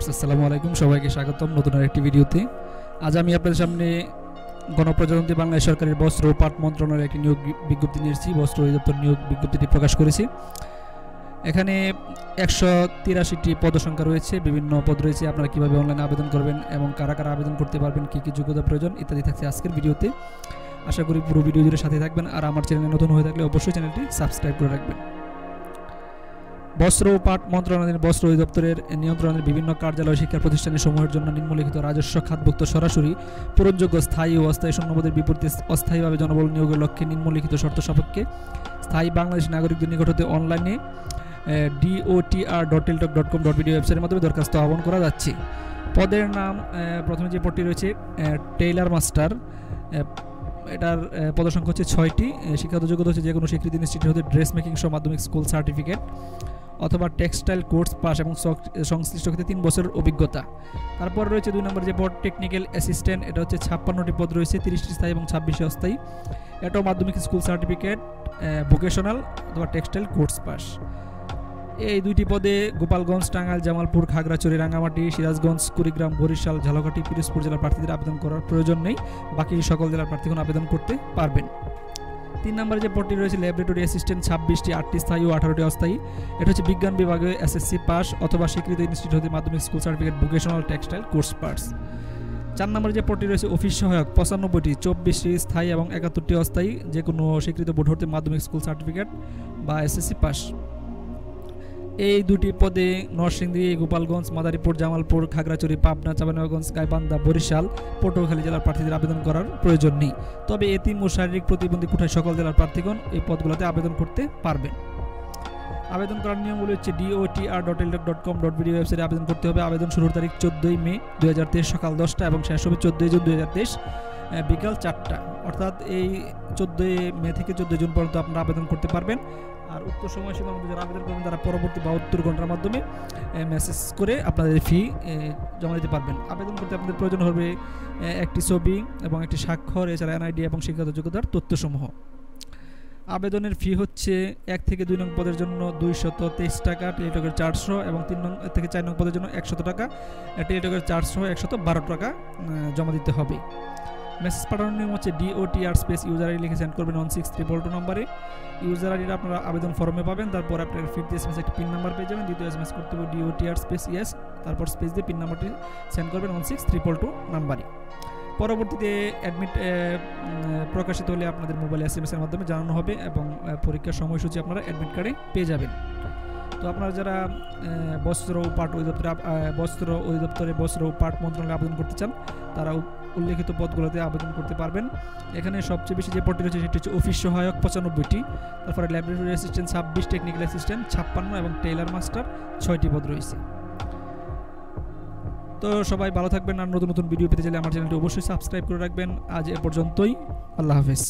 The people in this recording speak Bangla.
ভিউয়ার্স আসসালামু আলাইকুম, সবাইকে স্বাগতম নতুন আরেকটি ভিডিওতে। আজ আমি আপনাদের সামনে গণপ্রজাতন্ত্রী বাংলাদেশ সরকারের বস্ত্র ও পাট মন্ত্রণালয়ের একটি নিয়োগ বিজ্ঞপ্তি নিয়ে এসেছি। বস্ত্র অধিদপ্তর নিয়োগ বিজ্ঞপ্তিটি প্রকাশ করেছি। এখানে 183টি পদসংখ্যা রয়েছে, বিভিন্ন পদ রয়েছে। আপনারা কীভাবে অনলাইনে আবেদন করবেন এবং কারা কারা আবেদন করতে পারবেন, কী কী যোগ্যতা প্রয়োজন ইত্যাদি থাকছে আজকের ভিডিওতে। আশা করি পুরো ভিডিও জুড়ে সাথে থাকবেন। আর আমার চ্যানেলে নতুন হয়ে থাকলে অবশ্যই চ্যানেলটি সাবস্ক্রাইব করে রাখবেন। বস্ত্র ও পাট মন্ত্রণালয়ের বস্ত্র অধিদপ্তরের নিয়ন্ত্রণের বিভিন্ন কার্যালয় শিক্ষা প্রতিষ্ঠানের সমূহের জন্য নিম্নলিখিত রাজস্ব খাতভুক্ত সরাসরি পূরণযোগ্য স্থায়ী ও অস্থায়ী শূন্যপদের বিপরীতে অস্থায়ীভাবে জনবল নিয়োগের লক্ষ্যে নিম্নলিখিত শর্ত সাপেক্ষে স্থায়ী বাংলাদেশ নাগরিকদের নিকট হতে অনলাইনে dotr.teltok.com.bd ওয়েবসাইটের মাধ্যমে দরখাস্ত আহ্বান করা যাচ্ছে। পদের নাম, প্রথমে যে পদটি রয়েছে টেইলার মাস্টার, এটার পদসংখ্যা হচ্ছে 6টি। শিক্ষাগত যোগ্যতা হচ্ছে যে কোনো স্বীকৃত ইনস্টিটিউট হতে ড্রেস মেকিং সহ মাধ্যমিক স্কুল সার্টিফিকেট অথবা টেক্সটাইল কোর্স পাস এবং সংশ্লিষ্ট ক্ষেত্রে 3 বছরের অভিজ্ঞতা। তারপর রয়েছে 2 নম্বর যে পদ টেকনিক্যাল অ্যাসিস্ট্যান্ট, এটা হচ্ছে 56টি পদ রয়েছে, 30টি স্থায়ী এবং 26টি অস্থায়ী। এটাও মাধ্যমিক স্কুল সার্টিফিকেট, ভোকেশনাল অথবা টেক্সটাইল কোর্স পাস। এই 2টি পদে গোপালগঞ্জ, টাঙ্গাইল, জামালপুর, খাগড়াছড়ি, রাঙ্গামাটি, সিরাজগঞ্জ, কুড়িগ্রাম, বরিশাল, ঝালকাঠি, পিরোজপুর জেলার প্রার্থীদের আবেদন করার প্রয়োজন নেই। বাকি সকল জেলার প্রার্থীগণ আবেদন করতে পারবেন। 3 নম্বরে যে পদটি রয়েছে ল্যাবরেটরি অ্যাসিস্ট্যান্ট, 26টি, 8টি স্থায়ী ও 18টি অস্থায়ী। এটা হচ্ছে বিজ্ঞান বিভাগে এসএসসি পাস অথবা স্বীকৃত ইনস্টিটিউট হতে মাধ্যমিক school certificate, vocational, textile course pass. 4 নম্বরে যে পদটি রয়েছে অফিস সহায়ক, 95টি, 24টি স্থায়ী এবং 71টি অস্থায়ী, যে কোনো স্বীকৃত বোর্ড হতে মাধ্যমিক স্কুল সার্টিফিকেট বা এসএসসি পাস। এই 2টি পদে নরসিংদী, গোপালগঞ্জ, মাদারীপুর, জামালপুর, খাগড়াছড়ি, পাবনা, চাঁপাইনবাবগঞ্জ, গাইবান্ধা, বরিশাল, পটুয়াখালী জেলার প্রার্থীদের আবেদন করার প্রয়োজন নেই। তবে এতিম ও শারীরিক প্রতিবন্ধী কোটায় সকল জেলার প্রার্থীগণ এই পদগুলোতে আবেদন করতে পারবেন। আবেদন করার নিয়মগুলো হচ্ছে dotr.teltok.com.bd ওয়েবসাইটে আবেদন করতে হবে। আবেদন শুরুর তারিখ 14 মে 2023 সকাল 10টা এবং শেষ হবে 14 জুন 2023 বিকাল 4টা। অর্থাৎ এই 14 মে থেকে 14 জুন পর্যন্ত আপনারা আবেদন করতে পারবেন। আর উক্ত সময়সীমার মধ্যে যারা আবেদন করবেন তারা পরবর্তী 72 ঘন্টার মাধ্যমে মেসেজ করে আপনাদের ফি জমা দিতে পারবেন। আবেদন করতে আপনাদের প্রয়োজন হবে একটি ছবি এবং একটি স্বাক্ষর, এছাড়া এনআইডি এবং শিক্ষাগত যোগ্যতার তথ্যসমূহ। আবেদনের ফি হচ্ছে 1 থেকে 2 নং পদের জন্য 223 টাকা, টেলিটকের 400 এবং 3 নং থেকে 4 নং পদের জন্য 100 টাকা, টেলিটকের 400 112 টাকা জমা দিতে হবে। মেসেজ পাঠানোর নিয়ম হচ্ছে DOTR স্পেস ইউজার আইডি লিখে সেন্ড করবেন 16322 নম্বরে। ইউজার আইডিটা আপনারা আবেদন ফর্মে পাবেন। তারপর আপনার 5th এসএমএস একটি পিন নাম্বার পেয়ে যাবেন। দ্বিতীয় এসএমএস করতে হবে DOTR স্পেস ইয়েস, তারপর স্পেস দিয়ে পিন নাম্বারটি সেন্ড করবেন 16322 নম্বরে। পরবর্তীতে অ্যাডমিট প্রকাশিত হলে আপনাদের মোবাইল এসএমএস এর মাধ্যমে জানানো হবে এবং পরীক্ষার সময়সূচি আপনারা অ্যাডমিট কার্ডে পেয়ে যাবেন। তো আপনারা যারা বস্ত্র ও পাট অধিদপ্তরে বস্ত্র ও পাট মন্ত্রণালয়ে আবেদন করতে চান তারা উল্লেখিত পদগুলোতে আবেদন করতে পারবেন। এখানে সবচেয়ে বেশি যে পদটি রয়েছে সেটি হচ্ছে অফিস সহায়ক 95টি, তারপরে ল্যাবরেটরি অ্যাসিস্ট্যান্ট 26, টেকনিক্যাল অ্যাসিস্ট্যান্ট 56 এবং টেইলার মাস্টার 6টি পদ রয়েছে। তো সবাই ভালো থাকবেন। আর নতুন নতুন ভিডিও পেতে চাইলে আমার চ্যানেলটি অবশ্যই সাবস্ক্রাইব করে রাখবেন। আজ এ পর্যন্তই, আল্লাহ হাফেজ।